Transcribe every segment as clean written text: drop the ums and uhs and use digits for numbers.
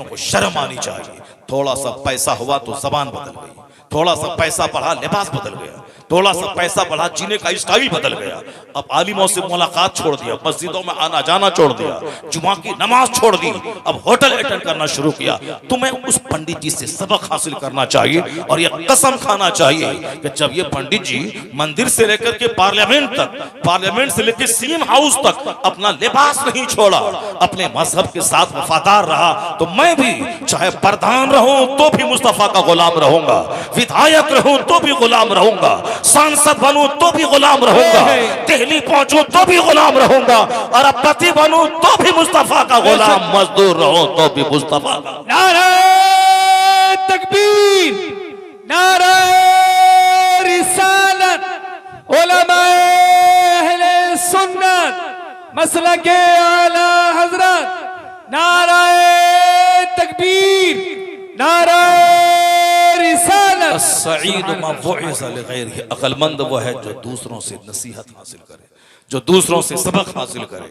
बच्चों को शर्म आनी चाहिए। थोड़ा सा पैसा हुआ तो जबान बदल गई, थोड़ा सा पैसा बढ़ा लिबास बदल गया, थोड़ा सा पैसा बढ़ा जीने का स्टाइल बदल गया। अब आलिमों से मुलाकात छोड़ दिया, मस्जिदों में आना जाना छोड़ दिया, जुमा की नमाज छोड़ दी, अब होटल अटेंड करना शुरू किया। तुम्हें उस पंडित जी से सबक हासिल करना चाहिए और यह कसम खाना चाहिए कि जब ये पंडित जी मंदिर से लेकर के पार्लियामेंट तक, पार्लियामेंट से लेकर सीएम हाउस तक अपना लिबास नहीं छोड़ा, अपने मजहब के साथ वफादार रहा, तो मैं भी चाहे प्रधान रहूं तो भी मुस्तफा का गुलाम रहूंगा, विधायक रहूं तो भी गुलाम रहूंगा, सांसद बनूं तो भी गुलाम रहूंगा, दिल्ली पहुंचूं तो भी गुलाम रहूंगा, और अरबपति बनूं तो भी मुस्तफा का गुलाम, मजदूर रहूं तो भी मुस्तफा का। नारे तकबीर, नारे रिसालत, उलमाए अहले सुन्नत, मसलके आला हजरत, नारे तकबीर, नारे अक्लमंद वो है जो दूसरों से नसीहत हासिल करे, जो दूसरों से सबक हासिल करे,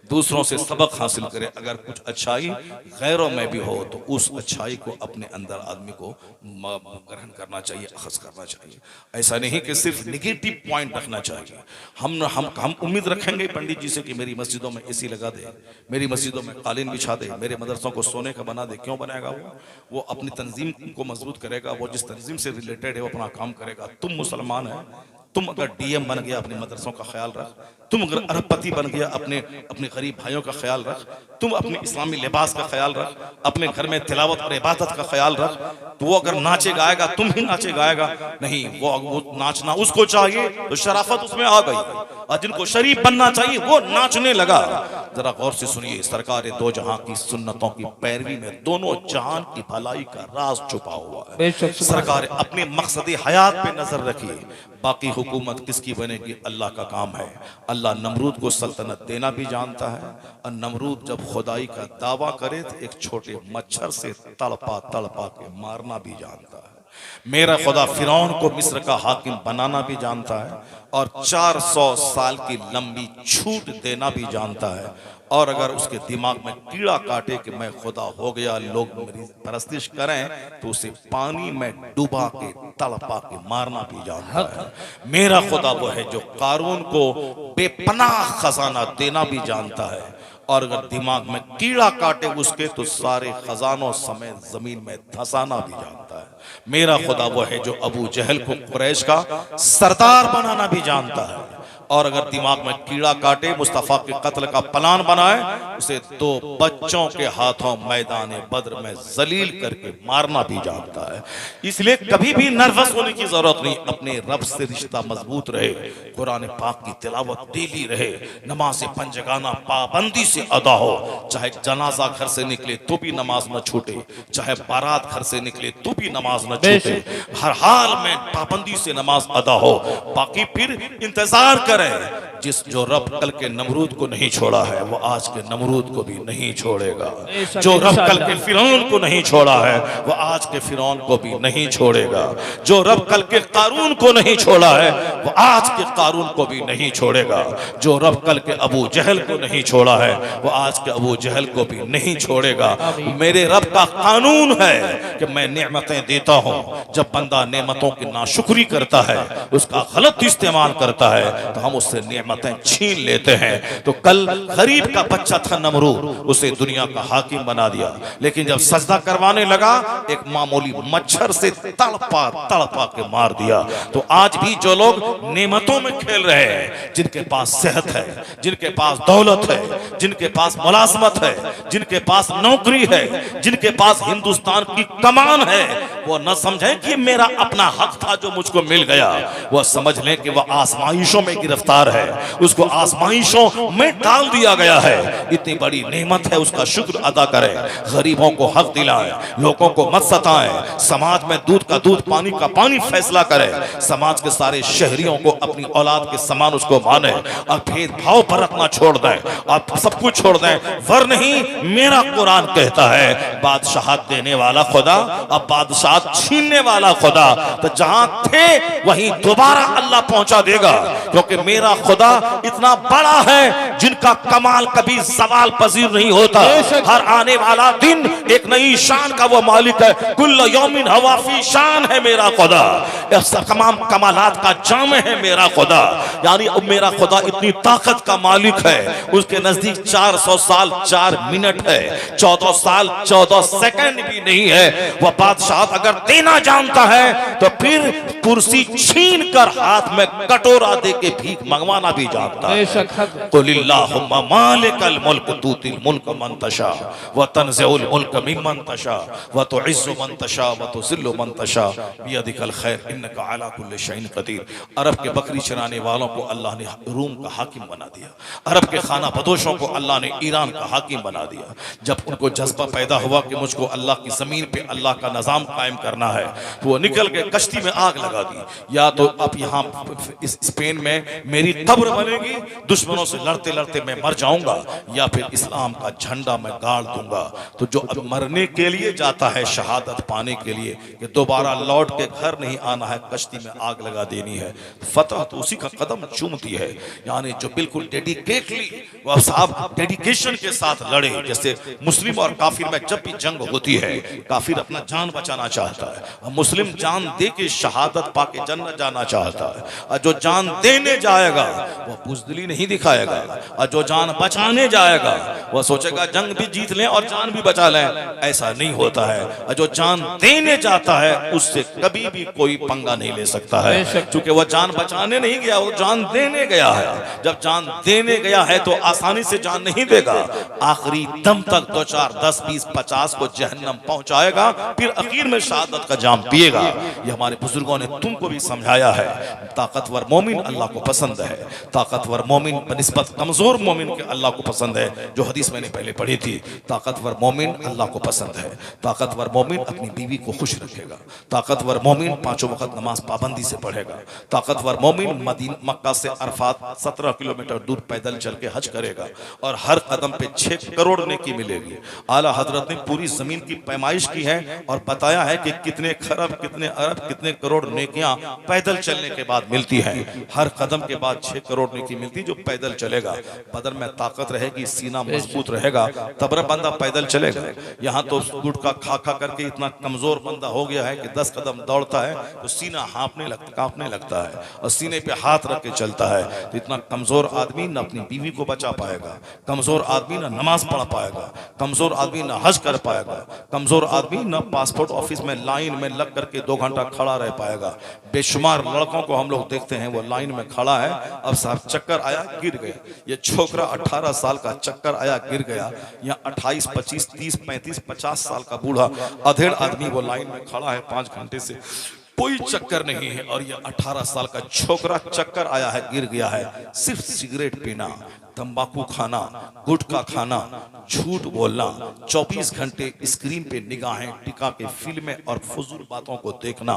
दूसरों से सबक हासिल करे। अगर कुछ अच्छाई गैरों में भी हो तो उस अच्छाई को अपने अंदर आदमी को ग्रहण करना चाहिए, अखज़ करना चाहिए। ऐसा नहीं कि सिर्फ निगेटिव पॉइंट रखना चाहिए। हम उम्मीद रखेंगे पंडित जी से कि मेरी मस्जिदों में एसी लगा दे, मेरी मस्जिदों में कालीन बिछा दे, मेरे मदरसों को सोने का बना दे। क्यों बनाएगा वो अपनी तंजीम को मजबूत करेगा, वो जिस तंजीम से रिलेटेड है वो अपना काम करेगा। तुम मुसलमान है, तुम अगर डीएम बन गया अपने मदरसों का ख्याल रख, तुम अगर अरबपति बन गया अपने गरीब भाइयों का ख्याल रख, तुम अपने इस्लामी लिबास का ख्याल रख, अपने घर में तिलावत और इबादत का ख्याल रख। तो वो अगर नाचे गाएगा तुम ही नाचे गाएगा नहीं, वो नाचना उसको चाहिए तो शराफत उसमें आ गई, और जिनको शरीफ बनना चाहिए वो नाचने लगा। जरा गौर से सुनिए, सरकार दो जहां की सुन्नतों की पैरवी में दोनों जहान की भलाई का राज छुपा हुआ है। सरकार अपने मकसद हयात पे नजर रखिए, बाकी हुकूमत किसकी बनेगी अल्लाह का काम है। अल्लाह नमरूद को सल्तनत देना भी जानता है, और नमरूद जब खुदाई का दावा करे तो एक छोटे मच्छर से तड़पा तड़पा के मारना भी जानता है। मेरा खुदा फिरौन को मिस्र का हाकिम बनाना भी जानता है, और 400 साल की लंबी छूट देना भी जानता है। और अगर उसके दिमाग में कीड़ा काटे कि मैं खुदा हो गया, लोग मेरी परस्तिश करें, तो उसे पानी में डुबा के तड़पा के मारना भी जानता है। मेरा खुदा वो है जो कारून को बेपनाह खजाना देना भी जानता है, और अगर दिमाग में कीड़ा काटे उसके तो सारे खजानों समेत जमीन में धंसाना भी जानता है। मेरा खुदा वो है जो अबू जहल को कुरैश का सरदार बनाना भी जानता है, और अगर दिमाग में कीड़ा काटे मुस्तफा के कत्ल का प्लान बनाए, उसे 2 बच्चों के हाथों मैदान बद्र में जलील करके मारना भी जानता है। इसलिए कभी भी नर्वस होने की जरूरत नहीं, अपने रब से रिश्ता मजबूत रहे, कुरान पाक की तिलावत डेली रहे, नमाज पंजगाना पाबंदी से अदा हो, चाहे जनाजा घर से निकले तो भी नमाज न छूटे, चाहे बारात घर से निकले तो भी नमाज न छूटे, हर हाल में पाबंदी से नमाज अदा हो। बाकी फिर इंतजार कर, जिस जो रब कल के नमरूद को नहीं छोड़ा है वो आज के नमरूद को भी नहीं छोड़ेगा, जो रब कल के फिरौन को नहीं छोड़ा है वो आज के फिरौन को भी नहीं छोड़ेगा, जो रब कल के कारून को नहीं छोड़ा है वो आज के कारून को भी नहीं छोड़ेगा, जो रब कल के अबू जहल को नहीं छोड़ा है वो आज के अबू जहल को भी नहीं छोड़ेगा। मेरे रब का कानून है कि मैं नेमतें देता हूं, जब बंदा नेमतों की नाशुक्री करता है, उसका गलत इस्तेमाल करता है, तो हम उससे नेमतें छीन लेते हैं। तो कल गरीब का बच्चा था नमरूद, उसे दुनिया का हाकिम बना दिया, लेकिन जब सजदा करवाने लगा एक मामूली मच्छर से तड़पा तड़पा के मार दिया। तो आज भी जो लोग नेमतों में खेल रहे हैं, जिनके पास सेहत है, जिनके पास दौलत है, जिनके पास मुलाजमत है, जिनके पास नौकरी है, जिनके पास हिंदुस्तान की कमान है, वो न समझें कि मेरा अपना हक था जो मुझको मिल गया, वो समझ लें कि वह आसमाइशों में गिरफ्तार है, उसको आसमाइशों में डाल दिया गया है। इतनी बड़ी नेमत है, उसका शुक्र अदा करें, गरीबों को हक दिलाएं, लोगों को मत सताएं, समाज में दूध का दूध पानी का पानी फैसला करें, समाज के सारे शहरियों को अपनी औलाद के समान उसको माने, और भेदभाव बरतना छोड़ दें, और सब कुछ छोड़ दें। वर नहीं, मेरा कुरान कहता है बादशाहत देने वाला खुदा अब बादशाह साथ छीनने वाला खुदा, तो जहां थे वहीं दोबारा अल्लाह पहुंचा देगा, क्योंकि मेरा खुदा इतना बड़ा है जिनका कमाल कभी सवाल पजीर नहीं होता। हर आने वाला दिन एक नई शान का वो मालिक है। कुल्ल यौमिन हवा फी शान है मेरा खुदा, तमाम कमालात का जाम है मेरा खुदा। यानी अब मेरा खुदा इतनी ताकत का मालिक है, उसके नजदीक 400 साल 4 मिनट है, 14 साल 14 सेकंड भी नहीं है। वह बादशाह अगर देना जानता है तो फिर कुर्सी छीन कर हाथ में कटोरा दे के भीख मंगवाना भी जानता है। कुलिल्लाहुम्मा मालिकल मुल्क तूतिल मुल्क मन तशा व तनज़िउल मुल्क मिम्मन तशा व तुइज़्ज़ु मन तशा व तुज़िल्लु मन तशा बियदिकल खैर इन्नका अला कुल्लि शैइन क़दीर। अरब के बकरी चराने वालों को अल्लाह ने रूम का हाकिम बना दिया, अरब के खाना बदोशों को अल्लाह ने ईरान का हाकिम बना दिया। जब उनको जज्बा पैदा हुआ कि मुझको अल्लाह की जमीन पे अल्लाह का निजाम कायम करना है, तो वो निकल के कश्ती में आग लगा दी। या तो अब यहाँ स्पेन में मेरी कब्र बनेगी, दुश्मनों से लड़ते लड़ते मैं मर जाऊंगा, या फिर इस्लाम का झंडा मैं गाड़ दूंगा। तो जो अब मरने के लिए जाता है शहादत पाने के लिए कि दोबारा लौट के घर नहीं आना है, कश्ती में आग लगा देनी है, फतह तो उसी का कदम चूमती है। यानी जो बिल्कुल डेडिकेटली वह साहब डेडिकेशन के साथ लड़े। जैसे मुस्लिम और काफिर में जब भी जंग होती है, काफिर अपना जान बचाना चाहता है और मुस्लिम जान दे के शहादत पाके जन्नत जाना चाहता है। और जो जान देने जाएगा वह बुज़दिली नहीं दिखाएगा, और जो जान बचाने जाएगा वह सोचेगा जंग भी जीत लें और जान भी बचा लें। ऐसा नहीं होता है। और जो जान देने जाता है उससे कभी भी कोई पंगा नहीं ले सकता है, क्योंकि वह जान बचाने नहीं गया, वो जान देने गया है। जब जान देने गया है तो आसानी से जान नहीं देगा, आखिरी दम तक 2 4 10 20 50 को जहन्नम पहुंचाएगा, फिर आखिर में शहादत का जाम पिएगा। ये हमारे बुजुर्गों ने तुमको भी समझाया है। ताकतवर मोमिन अल्लाह को पसंद है, ताकतवर मोमिन बनिस्बत कमजोर मोमिन के अल्लाह को पसंद है। जो हदीस मैंने पहले पढ़ी थी, ताकतवर मोमिन अल्लाह को पसंद है, ताकतवर मोमिन अपनी बीवी को खुश रखेगा, ताकतवर मोमिन 5 वक्त नमाज पाबंदी से पढ़ेगा, ताकतवर मोमिन मक्का से अरफात 17 किलोमीटर दूर पैदल चल के हज करेगा और हर कदम पे 6 करोड़ नेकी मिलेगी। आला हजरत ने पूरी जमीन की पैमाइश की है और बताया है कि कितने खरब, कितने अरब, कितने करोड़ नेकियां पैदल चलने के बाद मिलती हैं। हर कदम के बाद 6 करोड़ नेकी मिलती जो पैदल चलेगा। बदन में ताकत रहेगी, सीना मजबूत रहेगा, तब बंदा पैदल चलेगा। यहाँ तो गुटखा खा खा करके इतना कमजोर बंदा हो गया है कि 10 कदम दौड़ता है तो सीना कांपने लगता है और सीने पे हाथ रख के चलता है। तो इतना कमजोर आदमी न अपनी बीवी को बचा पाएगा, कमजोर आदमी न नमाज पढ़ पाएगा, कमजोर आदमी न हज कर पाएगा, कमजोर आदमी न पासपोर्ट ऑफिस में लाइन में लग करके 2 घंटा खड़ा रह पाएगा। बेशुमार लड़कों को हम लोग देखते हैं वो लाइन में खड़ा है, अब साहब चक्कर आया गिर गया। ये छोकरा 18 साल का चक्कर आया गिर गया। यहाँ 28 25 30 35 50 साल का बूढ़ा अधेड़ आदमी वो लाइन में खड़ा है 5 घंटे से, कोई चक्कर नहीं है। और ये 18 साल का छोकरा चक्कर आया है गिर गया है। सिर्फ सिगरेट पीना, तंबाकू खाना, गुटखा खाना, झूठ बोलना, 24 घंटे स्क्रीन पे निगाहें टिका के फिल्में और फजूल बातों को देखना।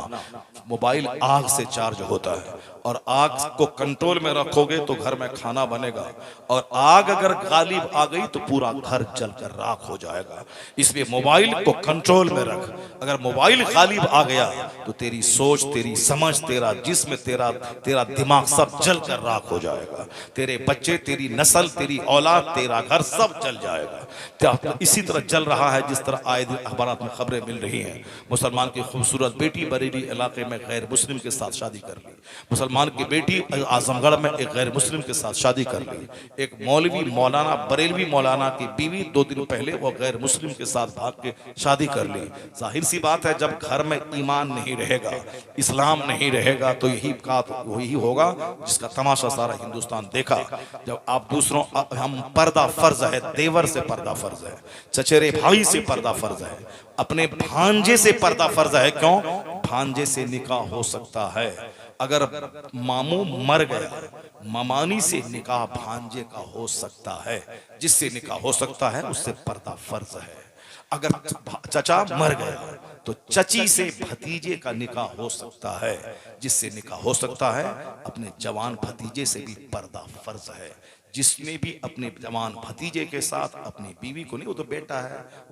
मोबाइल आग से चार्ज होता है और आग को कंट्रोल में रखोगे तो घर में खाना बनेगा, और आग अगर गालिब आ गई तो पूरा घर जलकर राख हो जाएगा। इसलिए मोबाइल को कंट्रोल में रख। अगर मोबाइल गालिब आ गया तो तेरी सोच, तेरी समझ, तेरा जिस्म, तेरा दिमाग सब जलकर राख हो जाएगा। तेरे बच्चे, तेरी नस्ल, तेरी औलाद, तेरा घर सब जल जाएगा। इसी तरह जल रहा है जिस तरह आए दिन अखबारात में खबरें मिल रही हैं। मुसलमान की खूबसूरत बेटी बरेली इलाके में गैर मुस्लिम के साथ शादी कर ली, मुसलमान की बेटी आजमगढ़ में एक गैर मुस्लिम के साथ शादी कर ली। एक मौलवी मौलाना, बरेलवी मौलाना की बीवी 2 दिन पहले वो गैर मुस्लिम के साथ भाग के शादी कर ली। जाहिर सी बात है, जब घर में ईमान नहीं रहेगा, इस्लाम नहीं रहेगा, तो वही होगा जिसका तमाशा सारा हिंदुस्तान देखा। जब आप दूसरों, हम पर्दा फर्ज है, देवर से पर्दा फर्ज है, चचेरे भाई से पर्दा फर्ज है, अपने भांजे से पर्दा फर्ज है। क्यों? भांजे से निकाह हो सकता है। अगर मामू मर गया, मामानी से निकाह भांजे का हो सकता है। जिससे निकाह हो सकता है उससे पर्दा फर्ज है। अगर चचा मर गया तो चची से भतीजे का निकाह हो सकता है। जिससे निकाह हो सकता है, अपने जवान भतीजे से भी पर्दा फर्ज है। जिसने भी अपने जवान भतीजे के साथ अपनी बीवी को नहीं, वो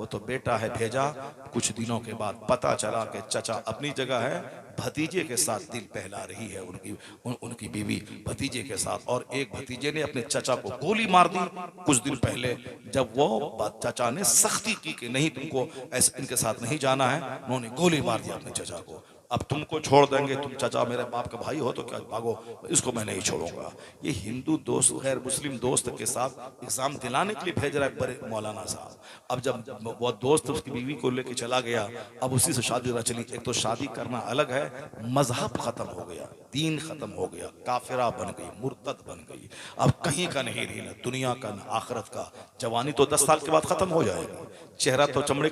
तो बेटा है भेजा, कुछ दिनों के बाद पता चला कि चचा अपनी जगह है, भतीजे के साथ दिल बहला रही है उनकी बीवी भतीजे के साथ। और एक भतीजे ने अपने चचा को गोली मार दी कुछ दिन पहले, जब वो चचा ने सख्ती की कि नहीं तुमको ऐसे इनके साथ नहीं जाना है, उन्होंने गोली मार दिया अपने चचा को। अब तुमको छोड़ देंगे, तुम चचा मेरे बाप का भाई हो तो क्या, भागो, इसको मैं नहीं छोड़ूंगा। ये हिंदू दोस्त गैर मुस्लिम दोस्त के साथ एग्जाम दिलाने के लिए भेज रहा है बड़े मौलाना साहब। अब जब वो दोस्त उसकी बीवी को लेके चला गया, अब उसी से शादी चली। एक तो शादी करना अलग है, मजहब खत्म हो गया, दीन खत्म हो गया, काफिरा बन गई, मुर्तद बन गई, अब कहीं का नहीं रही, ना दुनिया का ना आखिरत का। जवानी तो 10 साल के बाद खत्म हो जाएगा, चेहरा तो चमड़े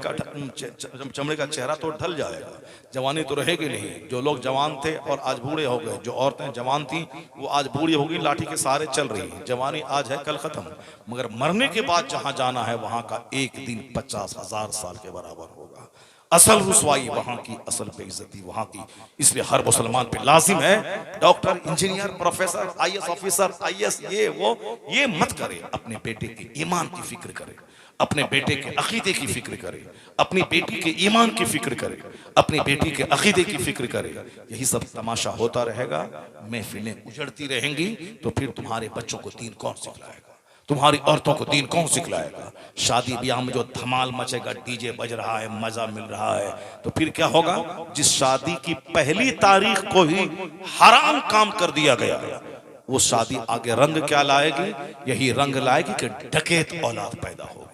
का चेहरा तो ढल जाएगा, जवानी तो रहेगी नहीं। जो लोग जवान थे और आज बूढ़े हो गए, जो औरतें जवान थी वो आज बूढ़ी हो गई, लाठी के सहारे चल रही है। जवानी आज है कल खत्म, मगर मरने के बाद जहां जाना है वहां का एक दिन 50,000 साल के बराबर होगा। असल रुसवाई वहां की, असल बेइज्जती वहां की। इसलिए हर मुसलमान पे लाजिम है doctor, engineer, professor, IAS officer, IAS ये मत करे। अपने बेटे के ईमान की फिक्र करे, अपने बेटे के अकीदे की फिक्र करे, अपनी बेटी के ईमान की फिक्र करे, अपनी बेटी के अकीदे की फिक्र करे। यही सब तमाशा होता रहेगा, महफिलें उजड़ती रहेंगी, तो फिर तुम्हारे बच्चों को दीन कौन सिखलाएगा, तुम्हारी औरतों को दीन कौन सिखलाएगा। शादी ब्याह में जो धमाल मचेगा, डीजे बज रहा है, मजा मिल रहा है, तो फिर क्या होगा। जिस शादी की पहली तारीख को ही हराम काम कर दिया गया, वो शादी आगे रंग क्या लाएगी, यही रंग लाएगी कि डकैत औलाद पैदा होगी।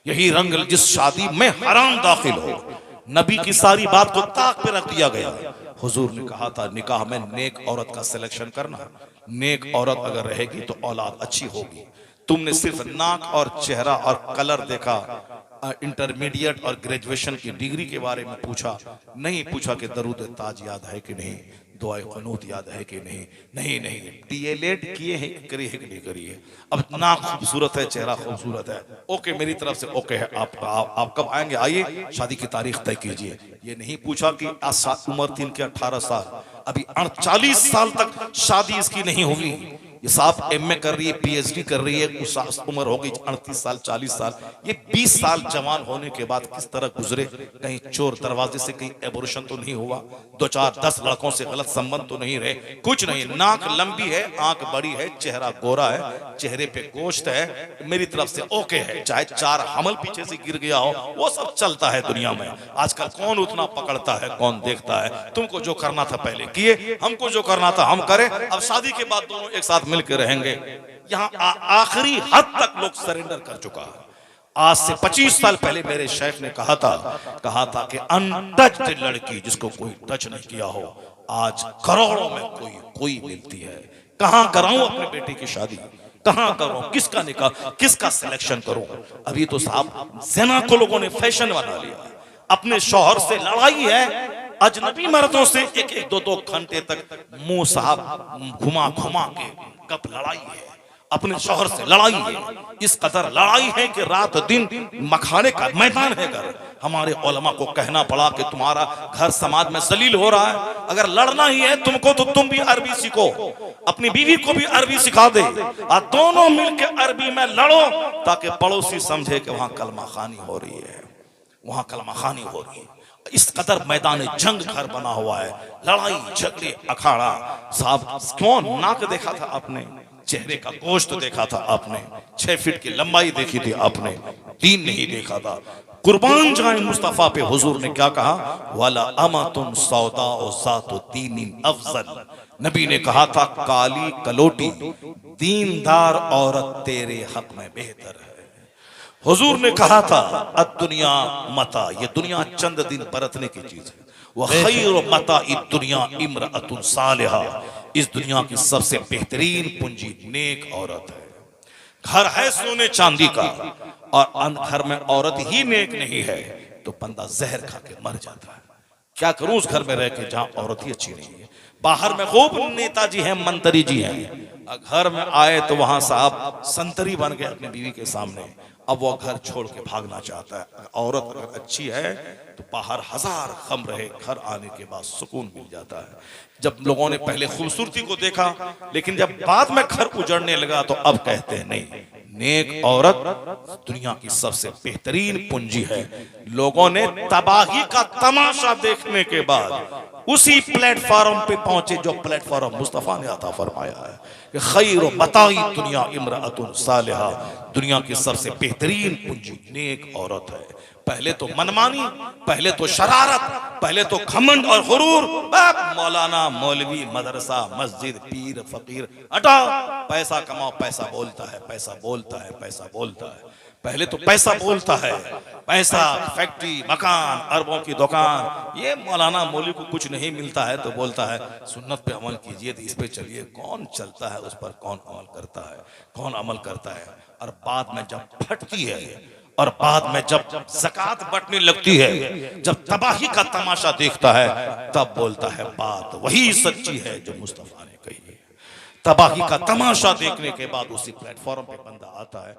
यही रंग, जिस शादी में हराम दाखिल हो, नबी की सारी बात को ताक पे रख दिया गया। हुजूर ने कहा था निकाह में नेक औरत का सिलेक्शन करना, नेक औरत अगर रहेगी तो औलाद अच्छी होगी। तुमने सिर्फ नाक और चेहरा और कलर देखा, इंटरमीडिएट और ग्रेजुएशन की डिग्री के बारे में पूछा, नहीं पूछा कि दरूद ताज याद है कि नहीं, दुआए क़ुनूत याद है कि नहीं, DLED किए हैं, करी है कि नहीं करी है। अब नाक खूबसूरत है, चेहरा खूबसूरत है, ओके, मेरी तरफ से ओके है। आप कब आएंगे, आइए, शादी की तारीख तय कीजिए। ये नहीं पूछा कि उम्र थी इनके 18 साल, अभी 40 साल तक शादी इसकी नहीं होगी। ये साहब MA कर रही है, PhD कर रही है, उस उम्र हो गई 38 साल 40 साल। ये 20 साल जवान होने के बाद किस तरह गुजरे, कहीं चोर दरवाजे से कहीं एबोर्शन तो नहीं हुआ, 2 4 10 लड़कों से गलत संबंध तो नहीं रहे, कुछ नहीं। नाक लंबी है, आंख बड़ी है, चेहरा गोरा है, चेहरे पे गोश्त है, मेरी तरफ से ओके है। चाहे 4 हमल पीछे से गिर गया हो, वो सब चलता है दुनिया में। आजकल कौन उतना पकड़ता है, कौन देखता है। तुमको जो करना था पहले किए, हमको जो करना था हम करें। अब शादी के बाद दोनों एक साथ मिलकर रहेंगे। यहां आखिरी हद तक लोग सरेंडर कर चुका है। आज से 25 साल पहले मेरे शेख ने कहा था कि अनटच्ड लड़की जिसको कोई टच नहीं किया हो, आज करोड़ों में कोई मिलती है। कहां कराऊं अपने बेटे की शादी, कहां करूं, किसका निकाह, किसका सिलेक्शन करूं। अभी तो साहब ज़िना को लोगों ने फैशन बना लिया, अपने शौहर से लड़ाई है, अजनबी मर्दों से 1-2 घंटे तक मुंह साहब घुमा के कब लड़ाई है, अपने शौहर से लड़ाई है। इस कदर लड़ाई है कि रात दिन मखाने का मैदान है घर। हमारे उलमा को कहना पड़ा कि तुम्हारा घर समाज में जलील हो रहा है, अगर लड़ना ही है तुमको तो तुम भी अरबी सीखो, अपनी बीवी को भी अरबी सिखा दे, और दोनों मिलकर अरबी में लड़ो, ताकि पड़ोसी समझे कि वहां कलमा खानी हो रही है, वहां कलमा खानी हो रही है। इस कदर मैदान जंग घर बना हुआ है, लड़ाई झगड़े अखाड़ा। साहब क्यों नाक देखा था आपने, चेहरे का गोश्त देखा था आपने, 6 फीट की लंबाई देखी थी आपने, दीन नहीं देखा था। कुर्बान जाए मुस्तफा पे। हुजूर ने क्या कहा, वाला अमातुन सौदा ज़ातु दीनिन अफजल। नबी ने कहा था काली कलोटी दीनदार औरत तेरे हक में बेहतर है। हुजूर ने कहा था अद्दुनिया मता, ये दुनिया चंद दिन बरतने की चीज है। वह खैर मता दुनिया इम्रअतुन सालिहा, इस दुनिया की सबसे बेहतरीन पूंजी नेक औरत है। घर है सोने चांदी का और घर में औरत ही नेक नहीं है तो बंदा जहर खा के मर जाता है। क्या करूं उस घर में रह के जहां औरत ही अच्छी नहीं है। बाहर में खूब नेताजी हैं, मंत्री जी हैं, घर में आए तो वहां साहब संतरी बन गए अपनी बीवी के सामने। अब वो घर छोड़ के भागना चाहता है। औरत अगर अच्छी है तो बाहर हजार गम रहे, घर आने के बाद सुकून मिल जाता है। जब लोगों ने पहले खूबसूरती को देखा, लेकिन जब बाद में घर उजड़ने लगा तो अब कहते हैं नहीं, नेक औरत दुनिया की सबसे बेहतरीन पूंजी है। लोगों ने तबाही का तमाशा देखने के बाद उसी प्लेटफॉर्म पे पहुंचे जो प्लेटफॉर्म मुस्तफा ने अता फरमाया है कि खैर मताई दुनिया इमराअतुन सालिहा, दुनिया की सबसे बेहतरीन पूंजी नेक औरत है। पहले तो मनमानी, पहले तो शरारत, पहले तो घमंड और गुरूर, मौलाना मौलवी मदरसा मस्जिद पीर फकीर, हटा, पैसा कमाओ, पैसा बोलता है, पैसा बोलता है, पैसा बोलता है। पहले तो पैसा बोलता है, पैसा, फैक्ट्री, मकान, अरबों की दुकान। ये मौलाना मौलवी को कुछ नहीं मिलता है तो बोलता है सुन्नत पे अमल कीजिए, तो इस पे चलिए। कौन चलता है उस पर, कौन अमल करता है, कौन अमल करता है। और बाद में जब फटती है और बाद में जब ज़कात बंटने लगती है, जब तबाही का तमाशा देखता है, तब बोलता है बात वही सच्ची है जो मुस्तफा ने कही है। तबाही का तमाशा देखने के बाद उसी प्लेटफॉर्म पे बंदा आता है।